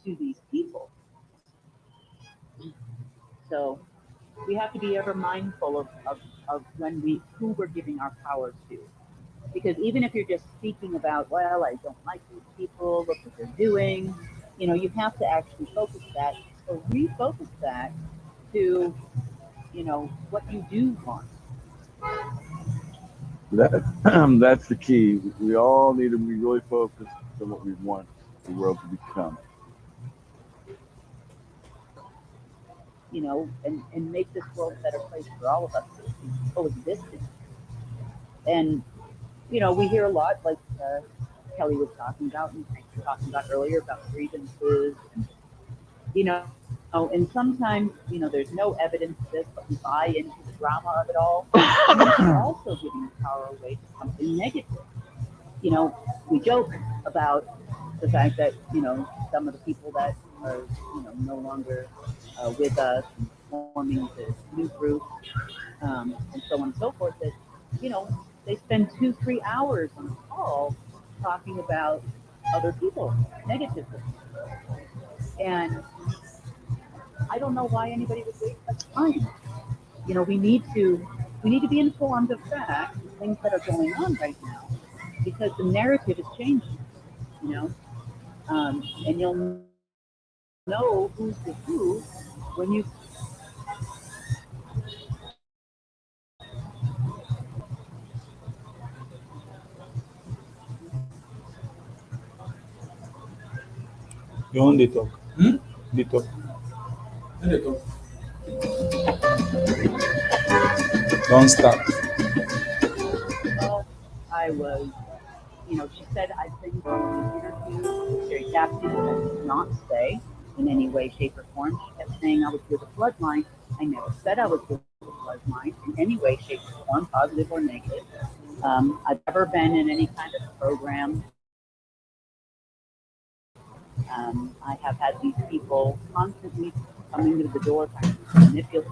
to these people. So we have to be ever mindful of when we who we're giving our power to. Because even if you're just speaking about, well, I don't like these people, look what they're doing, you have to actually focus that or refocus that to, what you do want. That that's the key. We all need to be really focused on what we want the world to become. And make this world a better place for all of us to coexist in. And, we hear a lot, like Kelly was talking about, and Frank was talking about earlier about grievances, and sometimes, there's no evidence of this, but we buy into the drama of it all. And this is also giving power away to something negative. You know, we joke about the fact that, some of the people that are, no longer with us and forming this new group, and so on and so forth, that, you know, they spend 2, 3 hours on a call talking about other people negatively. And I don't know why anybody would waste that time. We need to be informed of facts and things that are going on right now because the narrative is changing. You know, and you'll know who's the who when you. You want the talk? The talk. Let it go. Don't start. Well, I was, she said I think on the interview with Jerry Captain that did not say in any way, shape, or form. She kept saying I was with a bloodline. I never said I was with a bloodline in any way, shape, or form, positive or negative. I've never been in any kind of program. I have had these people constantly coming to the door trying to manipulate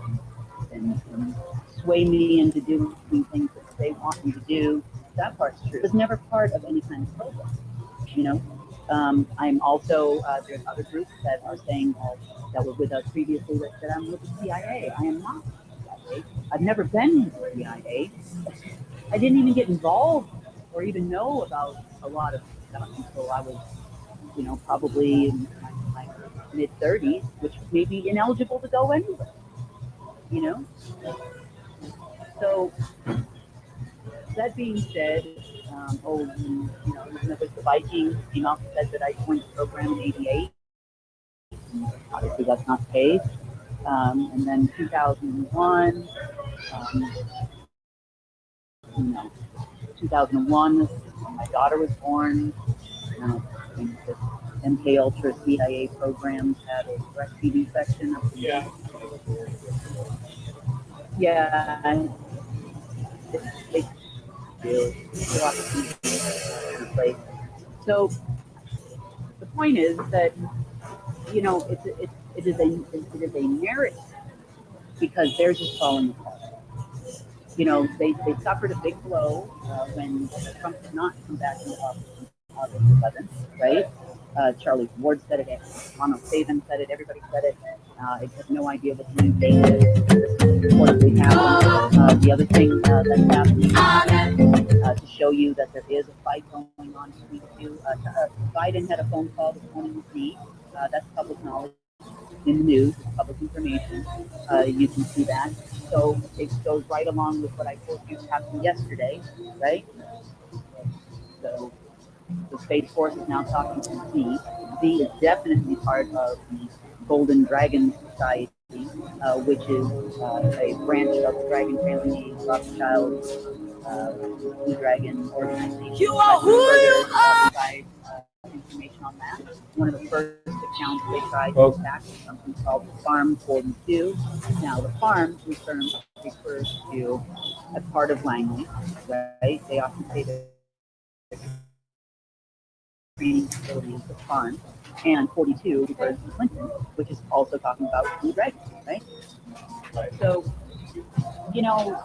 and sway me into doing things that they want me to do. That part's true. It was never part of any kind of program, you know. I'm also there's other groups that are saying that were with us previously that said I'm with the CIA. I am not with the CIA. I've never been with the CIA. I didn't even get involved or even know about a lot of stuff until I was, probably in my mid 30s, which made me ineligible to go anywhere. You know, so that being said, the Vikings came out and said that I joined the program in '88. Obviously, that's not the case. And then 2001, you know, 2001, when my daughter was born, I think this MK Ultra CIA programs had a breastfeeding section. Yeah. Yeah, and they do a lot of things in place. So the point is that it is a narrative because they're just falling apart. They suffered a big blow when Trump did not come back into office on August 11th, right? Charlie Ward said it, Ronald Saban said it, everybody said it. I have no idea what the new date is. Reportedly happened. The other thing that's happening to show you that there is a fight going on between the two, Biden had a phone call this morning with me. That's public knowledge in the news, it's public information. You can see that. So it goes right along with what I told you happened yesterday, right? So the Space Force is now talking to Z. Z is definitely part of the Golden Dragon Society, which is a branch of the Dragon family, Rothschild, Blue Dragon organization. You are who you are. Information on that. One of the first accounts they tried to attack was something called Farm 42. Now, the farm refers to a part of Langley, right? They often say that training facility is the farm, and 42 refers to Clinton, which is also talking about Blue Dragon, right? So, you know,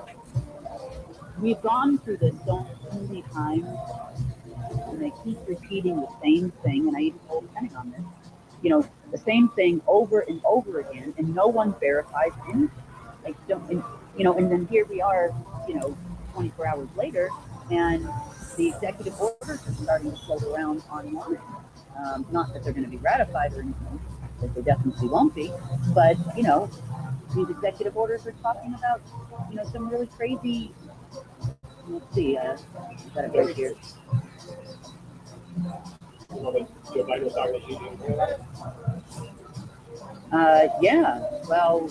we've gone through this so many times, and they keep repeating the same thing, and I even told Penning on this. the same thing over and over again, and no one verifies anything. Like, and then here we are, 24 hours later, and the executive orders are starting to float around online. Not that they're going to be ratified or anything, that they definitely won't be, but, these executive orders are talking about, some really crazy, let's see, I've got it right here. Yeah, well,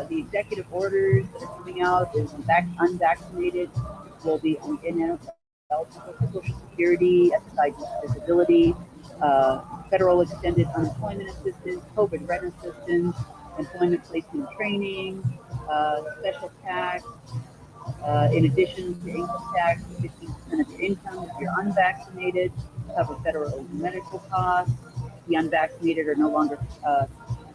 the executive orders that are coming out is unvaccinated will be ineligible for Social Security, exercise disability, federal extended unemployment assistance, COVID rent assistance, employment placement training, special tax. In addition to income tax, 15% of your income if you're unvaccinated, cover federal medical costs. The unvaccinated are no longer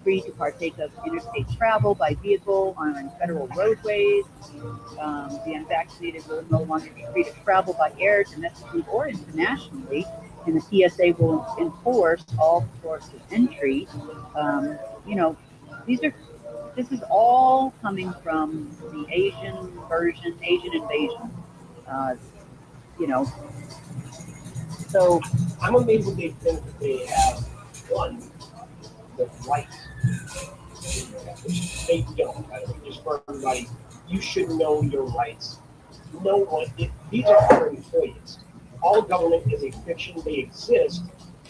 free to partake of interstate travel by vehicle on federal roadways. The unvaccinated will no longer be free to travel by air, domestically or internationally, and the TSA will enforce all sorts of entry. This is all coming from the Asian invasion. So I'm amazed that they think that they have won the right. They don't. Just for everybody, you should know your rights. No one. These are our employees. All government is a fiction. They exist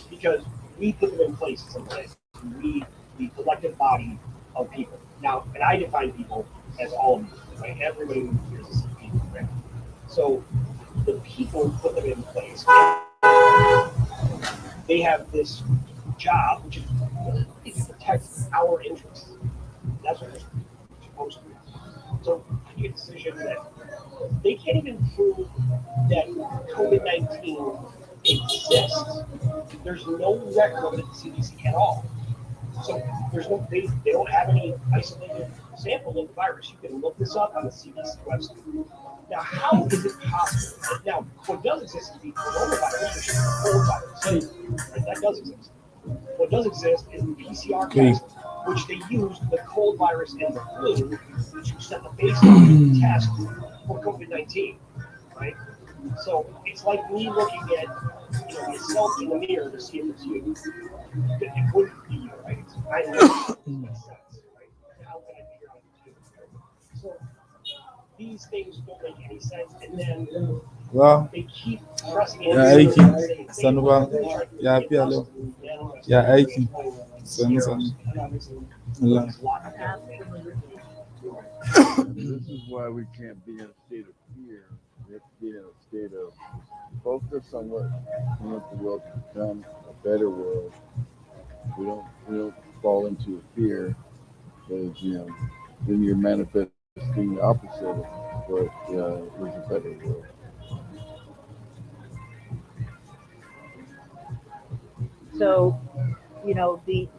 because we put them in place sometimes. We, the collective body of people. Now, and I define people as all of you, right? Everybody who hears this is people, right? So the people put them in place. They have this job, which is to protect our interests. That's what they're supposed to do. So make a decision that they can't even prove that COVID-19 exists. There's no record of it at the CDC at all. So they don't have any isolated sample of the virus. You can look this up on the CDC website. Now, how is it possible? Now, what does exist is the coronavirus, which is the cold virus. Right? That does exist. What does exist is the PCR test, which they use the cold virus and the flu to set the baseline test for COVID-19. Right? So it's like me looking at myself in the mirror to see if it's you. It wouldn't be you, right? I know it makes sense, right? How can I figure out if it's you? So these things don't make any sense, and then they keep pressing it. Yeah, aikin sanuba. Yeah, pialo. Yeah, aikin sanu. Allah. This is why we can't be in a state of fear. We have to be in a state of focus on what we want the world to become, a better world. We don't fall into a fear, because then you're manifesting the opposite of what is a better world. So, they